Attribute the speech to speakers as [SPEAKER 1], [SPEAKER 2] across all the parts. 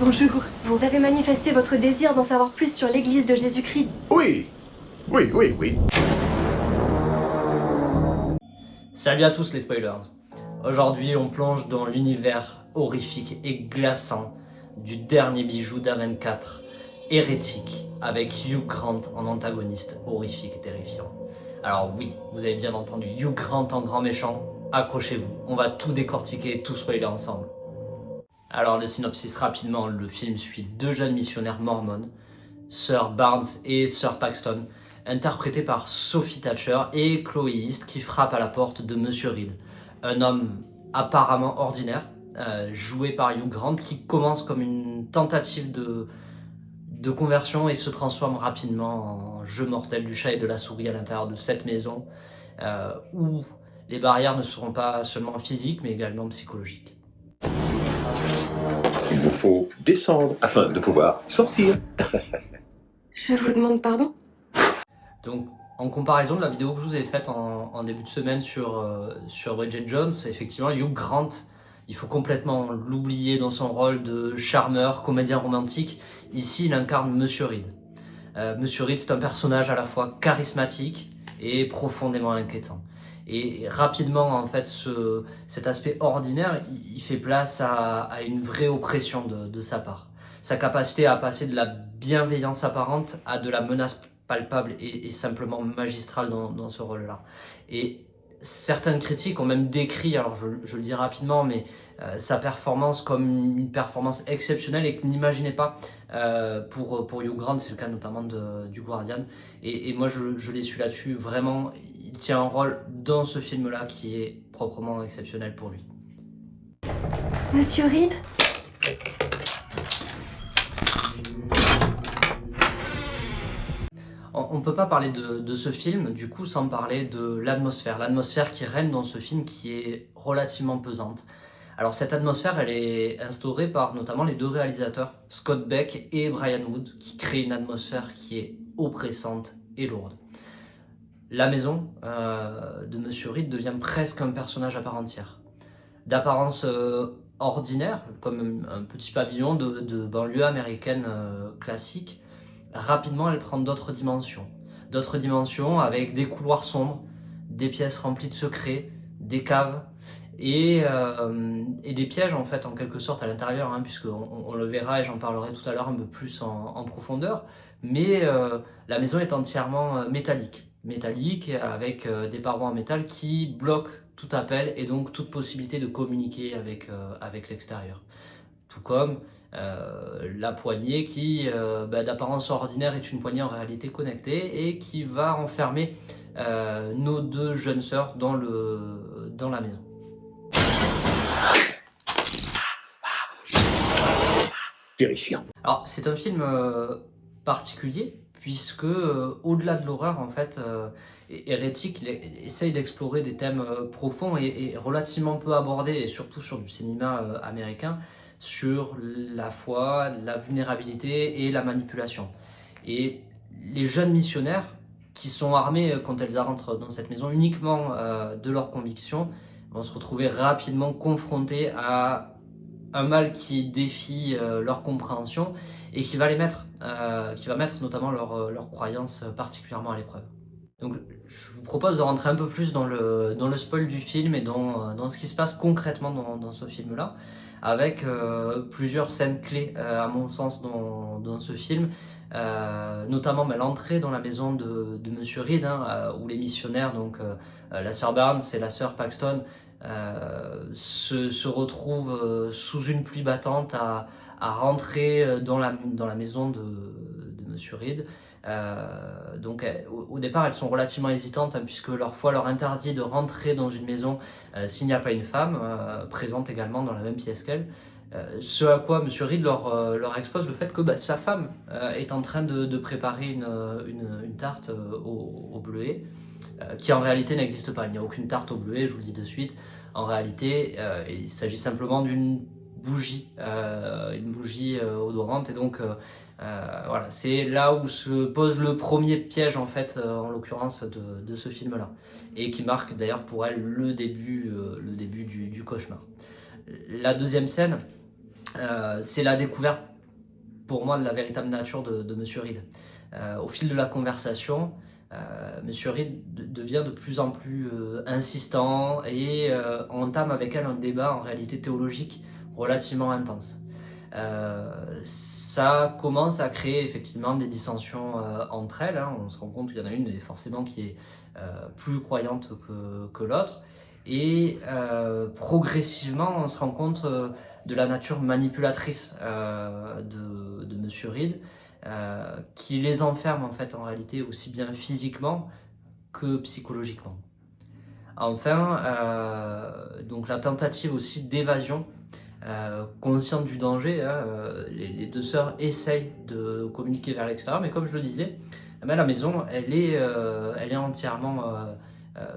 [SPEAKER 1] Bonjour. Vous avez manifesté votre désir d'en savoir plus sur l'église de Jésus-Christ.
[SPEAKER 2] Oui.
[SPEAKER 3] Salut à tous les spoilers. Aujourd'hui, on plonge dans l'univers horrifique et glaçant du dernier bijou d'A24, Hérétique, avec Hugh Grant en antagoniste horrifique et terrifiant. Alors oui, vous avez bien entendu, Hugh Grant en grand méchant, accrochez-vous, on va tout décortiquer, tout spoiler ensemble. Alors le synopsis rapidement, le film suit deux jeunes missionnaires mormones, Sir Barnes et Sir Paxton, interprétés par Sophie Thatcher et Chloé East, qui frappent à la porte de Monsieur Reed, un homme apparemment ordinaire, joué par Hugh Grant, qui commence comme une tentative de conversion et se transforme rapidement en jeu mortel du chat et de la souris à l'intérieur de cette maison, où les barrières ne seront pas seulement physiques mais également psychologiques.
[SPEAKER 2] Il vous faut descendre afin de pouvoir sortir.
[SPEAKER 1] Je vous demande pardon?
[SPEAKER 3] Donc, en comparaison de la vidéo que je vous ai faite en début de semaine sur Bridget Jones, effectivement, Hugh Grant, il faut complètement l'oublier dans son rôle de charmeur, comédien romantique. Ici, il incarne Monsieur Reed. Monsieur Reed, c'est un personnage à la fois charismatique et profondément inquiétant. Et rapidement, en fait, cet aspect ordinaire, il fait place à une vraie oppression de sa part. Sa capacité à passer de la bienveillance apparente à de la menace palpable et simplement magistrale dans ce rôle-là. Et certaines critiques ont même décrit, alors je le dis rapidement, mais sa performance comme une performance exceptionnelle et qu'ils n'imaginaient pas pour Hugh Grant, c'est le cas notamment du Guardian. Et moi je l'ai su là-dessus, vraiment, il tient un rôle dans ce film-là qui est proprement exceptionnel pour lui.
[SPEAKER 1] Monsieur Reed?
[SPEAKER 3] On ne peut pas parler de ce film, du coup, sans parler de l'atmosphère. L'atmosphère qui règne dans ce film qui est relativement pesante. Alors cette atmosphère, elle est instaurée par notamment les deux réalisateurs, Scott Beck et Brian Wood, qui créent une atmosphère qui est oppressante et lourde. La maison de Monsieur Reed devient presque un personnage à part entière. D'apparence ordinaire, comme un petit pavillon de banlieue américaine classique, rapidement elle prend d'autres dimensions. D'autres dimensions avec des couloirs sombres, des pièces remplies de secrets, des caves et des pièges en fait en quelque sorte à l'intérieur, hein, puisqu'on le verra et j'en parlerai tout à l'heure un peu plus en profondeur. Mais la maison est entièrement métallique avec des parois en métal qui bloquent tout appel et donc toute possibilité de communiquer avec l'extérieur. Tout comme la poignée qui, d'apparence ordinaire, est une poignée en réalité connectée et qui va enfermer nos deux jeunes sœurs dans la maison.
[SPEAKER 2] Terrifiant.
[SPEAKER 3] Alors, c'est un film particulier puisque au-delà de l'horreur, en fait, Hérétique il essaye d'explorer des thèmes profonds et relativement peu abordés, et surtout sur du cinéma américain, sur la foi, la vulnérabilité et la manipulation. Et les jeunes missionnaires qui sont armés quand elles rentrent dans cette maison uniquement de leurs convictions vont se retrouver rapidement confrontés à un mal qui défie leur compréhension et qui va mettre notamment leurs croyances particulièrement à l'épreuve. Donc je vous propose de rentrer un peu plus dans le spoil du film et dans ce qui se passe concrètement dans ce film-là, avec plusieurs scènes clés à mon sens dans ce film, notamment l'entrée dans la maison de Monsieur Reed, où les missionnaires, donc la sœur Barnes et la sœur Paxton, se retrouvent sous une pluie battante à rentrer dans la maison de Monsieur Reed. Donc au départ elles sont relativement hésitantes, puisque leur foi leur interdit de rentrer dans une maison s'il n'y a pas une femme présente également dans la même pièce qu'elle. Ce à quoi Monsieur Reed leur expose le fait que sa femme est en train de préparer une tarte au bleuet, qui en réalité n'existe pas. Il n'y a aucune tarte au bleuet, je vous le dis de suite. En réalité, il s'agit simplement d'une bougie, odorante, et donc voilà, c'est là où se pose le premier piège en fait, en l'occurrence de ce film-là, et qui marque d'ailleurs pour elle le début du cauchemar. La deuxième scène, c'est la découverte pour moi la véritable nature de Monsieur Reed. Au fil de la conversation, Monsieur Reed devient de plus en plus insistant et entame avec elle un débat en réalité théologique relativement intense. Ça commence à créer effectivement des dissensions entre elles. Hein. On se rend compte qu'il y en a une forcément qui est plus croyante que l'autre. Et progressivement, on se rend compte de la nature manipulatrice de Monsieur Reed, qui les enferme en fait en réalité aussi bien physiquement que psychologiquement. Enfin, donc la tentative aussi d'évasion, consciente du danger, hein, les deux sœurs essayent de communiquer vers l'extérieur, mais comme je le disais, la maison elle est entièrement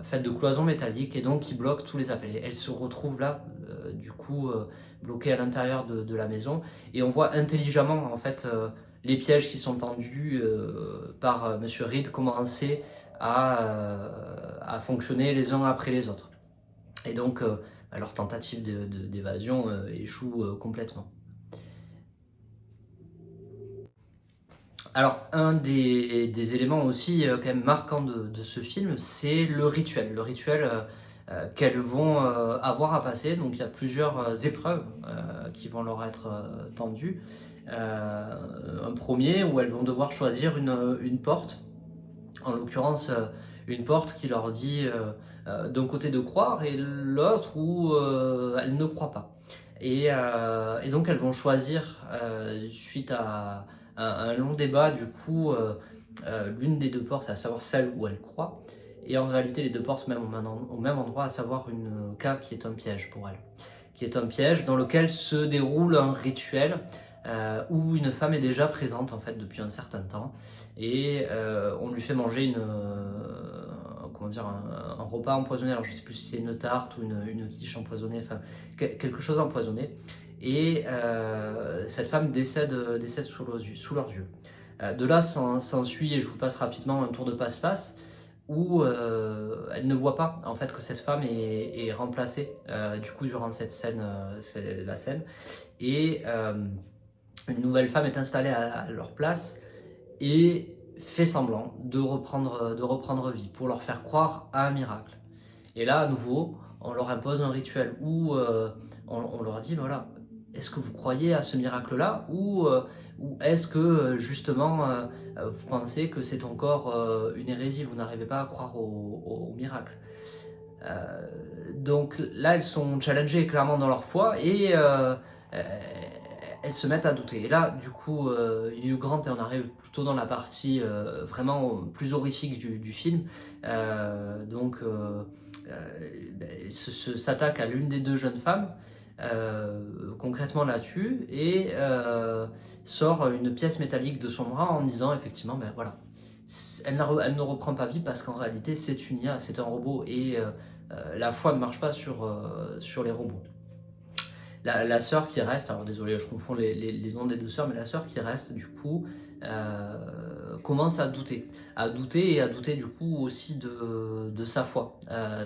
[SPEAKER 3] faite de cloisons métalliques et donc qui bloquent tous les appels. Elle se retrouve là, du coup, bloquée à l'intérieur de la maison, et on voit intelligemment en fait les pièges qui sont tendus par Monsieur Reed commencer à fonctionner les uns après les autres. Et donc, leur tentative d'évasion échoue complètement. Alors, un des éléments aussi quand même marquants de ce film, c'est le rituel. Le rituel qu'elles vont avoir à passer. Donc, il y a plusieurs épreuves qui vont leur être tendues. Un premier où elles vont devoir choisir une porte, en l'occurrence une porte qui leur dit d'un côté de croire et l'autre où elles ne croient pas. Et donc elles vont choisir, suite à un long débat, du coup, l'une des deux portes, à savoir celle où elles croient, et en réalité les deux portent même au même endroit, à savoir une cave qui est un piège pour elles, qui est un piège dans lequel se déroule un rituel où une femme est déjà présente en fait depuis un certain temps, et on lui fait manger un repas empoisonné. Alors je sais plus si c'est une tarte ou une quiche empoisonnée, enfin quelque chose empoisonné, et cette femme décède sous leurs yeux. De là s'ensuit, et je vous passe rapidement, un tour de passe-passe où elle ne voit pas en fait que cette femme est remplacée du coup durant cette scène, c'est la scène, et une nouvelle femme est installée à leur place et fait semblant de reprendre vie pour leur faire croire à un miracle. Et là, à nouveau, on leur impose un rituel où on leur dit, voilà, est-ce que vous croyez à ce miracle-là, ou est-ce que justement vous pensez que c'est encore une hérésie, vous n'arrivez pas à croire au miracle. Donc là, elles sont challengées clairement dans leur foi, et elles se mettent à douter. Et là, du coup, Hugh Grant, et on arrive plutôt dans la partie vraiment plus horrifique du film, s'attaque à l'une des deux jeunes femmes, concrètement la tue, et sort une pièce métallique de son bras en disant effectivement, ben voilà, elle ne reprend pas vie parce qu'en réalité c'est une IA, c'est un robot, et la foi ne marche pas sur les robots. La sœur qui reste, alors désolé, je confonds les noms des deux sœurs, mais la sœur qui reste, du coup, commence à douter du coup aussi de sa foi,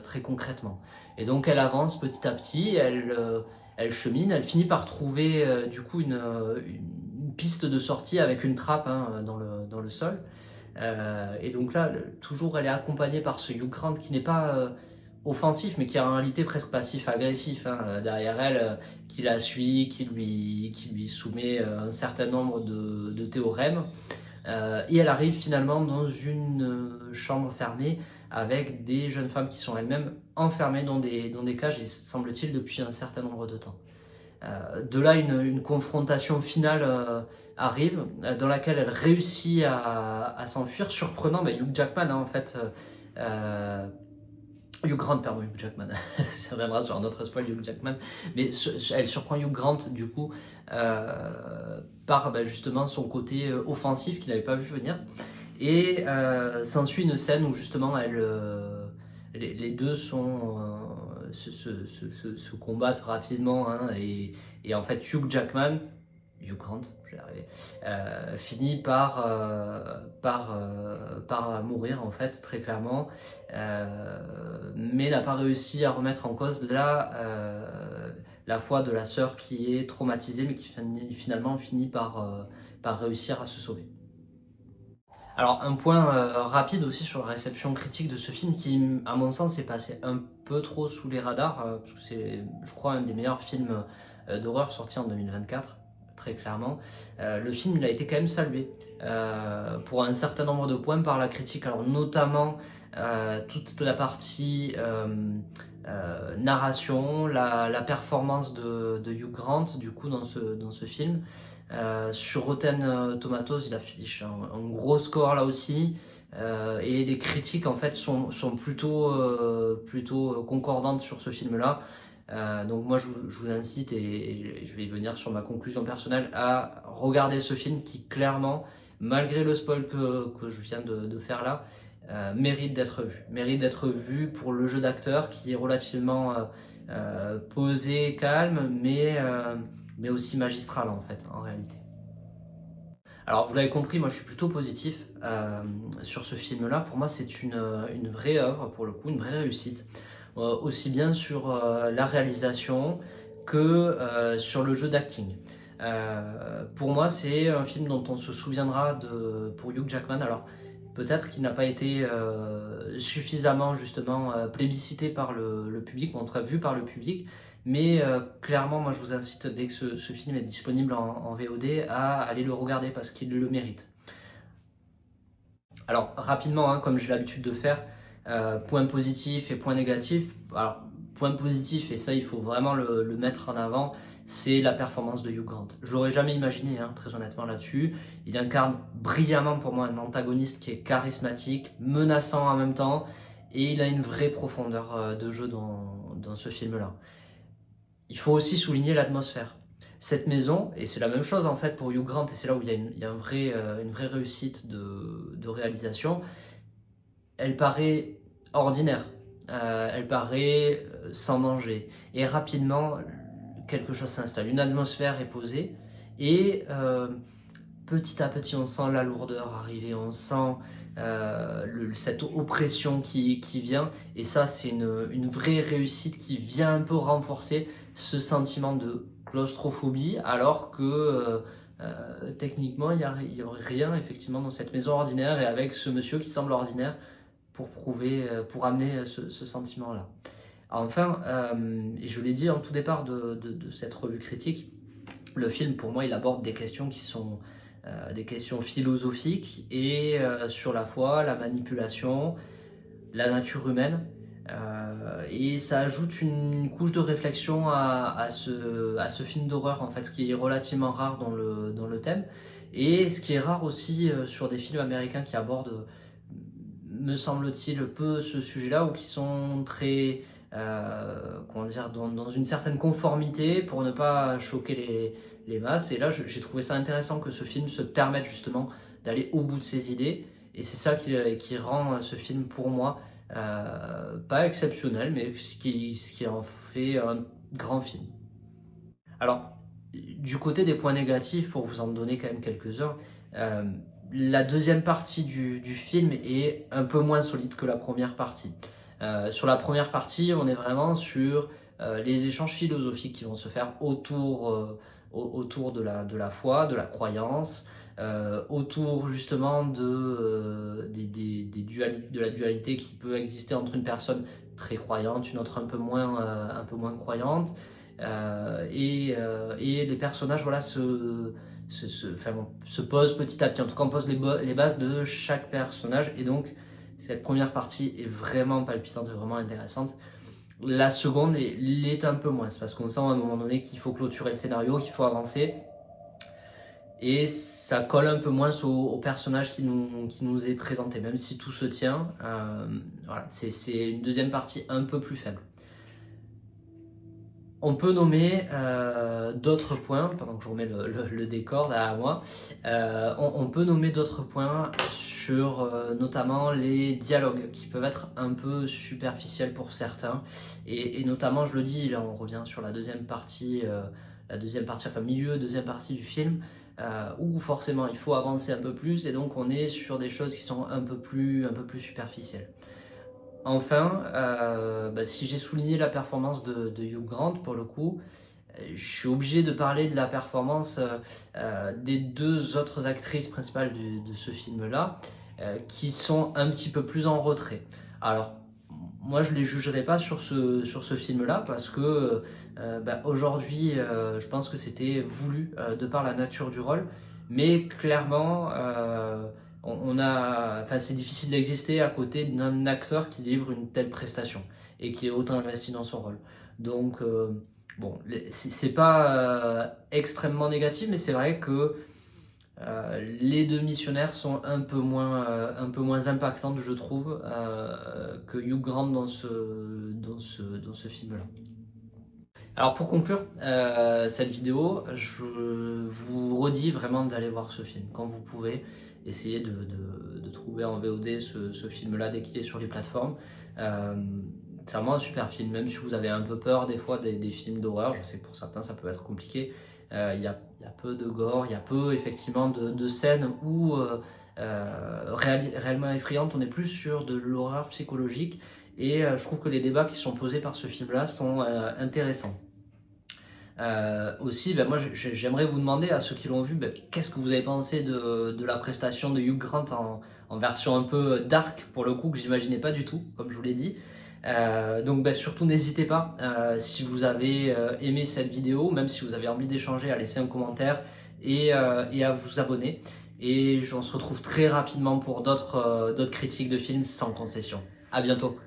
[SPEAKER 3] très concrètement. Et donc elle avance petit à petit, elle chemine, elle finit par trouver du coup une piste de sortie avec une trappe, hein, dans le sol. Et donc là, toujours elle est accompagnée par ce Hugh Grant qui n'est pas offensif, mais qui est en réalité presque passif-agressif, hein, derrière elle, qui la suit, qui lui soumet un certain nombre de théorèmes, et elle arrive finalement dans une chambre fermée avec des jeunes femmes qui sont elles-mêmes enfermées dans des cages, et semble-t-il depuis un certain nombre de temps. De là, une confrontation finale arrive, dans laquelle elle réussit à s'enfuir, surprenant Hugh Jackman, hein, en fait, Hugh Grant, pardon, Hugh Jackman, ça reviendra sur un autre spoil, Hugh Jackman, mais elle surprend Hugh Grant du coup par justement son côté offensif qu'il n'avait pas vu venir, et s'ensuit une scène où justement les deux se combattent rapidement, hein, et en fait Hugh Grant, je vais y arriver, finit par mourir en fait, très clairement, mais n'a pas réussi à remettre en cause la foi de la sœur qui est traumatisée mais qui finalement finit par réussir à se sauver. Alors un point rapide aussi sur la réception critique de ce film qui à mon sens est passé un peu trop sous les radars, parce que c'est je crois un des meilleurs films d'horreur sortis en 2024, très clairement. Le film il a été quand même salué pour un certain nombre de points par la critique, alors notamment toute la partie narration, la performance de Hugh Grant du coup dans ce film. Sur Rotten Tomatoes, il affiche un gros score là aussi. Et les critiques en fait sont plutôt concordantes sur ce film-là. Donc moi je vous incite, et je vais y venir sur ma conclusion personnelle, à regarder ce film qui clairement, malgré le spoil que je viens de faire là, mérite d'être vu. Mérite d'être vu pour le jeu d'acteur qui est relativement posé, calme, mais aussi magistral en fait, en réalité. Alors vous l'avez compris, moi je suis plutôt positif sur ce film-là. Pour moi c'est une vraie œuvre, pour le coup, une vraie réussite. Aussi bien sur la réalisation que sur le jeu d'acting. Pour moi c'est un film dont on se souviendra pour Hugh Jackman. Alors peut-être qu'il n'a pas été suffisamment justement plébiscité par le public, ou en tout cas vu par le public, mais clairement moi je vous incite, dès que ce film est disponible en VOD, à aller le regarder parce qu'il le mérite. Alors rapidement, comme j'ai l'habitude de faire, point positif et point négatif. Alors point positif, et ça il faut vraiment le mettre en avant, c'est la performance de Hugh Grant. Je l'aurais jamais imaginé, très honnêtement là-dessus. Il incarne brillamment pour moi un antagoniste qui est charismatique, menaçant en même temps, et il a une vraie profondeur de jeu dans ce film-là. Il faut aussi souligner l'atmosphère. Cette maison, et c'est la même chose en fait pour Hugh Grant, et c'est là où il y a une vraie réussite de réalisation, elle paraît ordinaire, elle paraît sans danger, et rapidement quelque chose s'installe, une atmosphère est posée, et petit à petit on sent la lourdeur arriver, on sent cette oppression qui vient, et ça c'est une vraie réussite qui vient un peu renforcer ce sentiment de claustrophobie, alors que techniquement il n'y aurait rien effectivement dans cette maison ordinaire, et avec ce monsieur qui semble ordinaire, pour amener ce sentiment là. Enfin, et je l'ai dit en tout départ de cette revue critique, le film pour moi il aborde des questions qui sont des questions philosophiques, et sur la foi, la manipulation, la nature humaine, et ça ajoute une couche de réflexion à ce film d'horreur en fait, ce qui est relativement rare dans le thème, et ce qui est rare aussi sur des films américains qui abordent, me semble-t-il, peu ce sujet-là, ou qui sont très comment dire, dans une certaine conformité pour ne pas choquer les masses. Et là j'ai trouvé ça intéressant que ce film se permette justement d'aller au bout de ses idées, et c'est ça qui rend ce film pour moi pas exceptionnel, mais ce qui en fait un grand film. Alors du côté des points négatifs, pour vous en donner quand même quelques-uns, la deuxième partie du film est un peu moins solide que la première partie. Sur la première partie, on est vraiment sur les échanges philosophiques qui vont se faire autour de la foi, de la croyance, autour justement de la dualité qui peut exister entre une personne très croyante, une autre un peu moins croyante, et les personnages se posent petit à petit. En tout cas, on pose les bases de chaque personnage, et donc cette première partie est vraiment palpitante et vraiment intéressante. La seconde l'est un peu moins, parce qu'on sent à un moment donné qu'il faut clôturer le scénario, qu'il faut avancer, et ça colle un peu moins au personnage qui nous est présenté, même si tout se tient. Voilà, c'est une deuxième partie un peu plus faible. On peut nommer d'autres points, pendant que je remets le décor derrière moi, on peut nommer d'autres points sur notamment les dialogues qui peuvent être un peu superficiels pour certains, et notamment, je le dis, là on revient sur la deuxième partie, milieu, deuxième partie du film, où forcément il faut avancer un peu plus, et donc on est sur des choses qui sont un peu plus superficielles. Enfin, si j'ai souligné la performance de Hugh Grant, pour le coup, je suis obligé de parler de la performance des deux autres actrices principales de ce film-là, qui sont un petit peu plus en retrait. Alors, moi, je les jugerai pas sur ce film-là parce que aujourd'hui, je pense que c'était voulu de par la nature du rôle, mais clairement, c'est difficile d'exister à côté d'un acteur qui livre une telle prestation et qui est autant investi dans son rôle. Donc, bon, c'est pas extrêmement négatif, mais c'est vrai que les deux missionnaires sont un peu moins impactantes, je trouve, que Hugh Grant dans ce film-là. Alors pour conclure cette vidéo, je vous redis vraiment d'aller voir ce film quand vous pouvez. Essayez de trouver en VOD ce film-là dès qu'il est sur les plateformes. C'est vraiment un super film, même si vous avez un peu peur des fois des films d'horreur. Je sais que pour certains ça peut être compliqué. Il y a peu de gore, il y a peu effectivement de scènes où réellement effrayantes. On est plus sur de l'horreur psychologique et je trouve que les débats qui sont posés par ce film-là sont intéressants. Aussi, moi j'aimerais vous demander à ceux qui l'ont vu, qu'est-ce que vous avez pensé de la prestation de Hugh Grant en version un peu dark pour le coup, que j'imaginais pas du tout, comme je vous l'ai dit. Donc surtout n'hésitez pas, si vous avez aimé cette vidéo, même si vous avez envie d'échanger, à laisser un commentaire et à vous abonner. Et on se retrouve très rapidement pour d'autres critiques de films sans concession. À bientôt.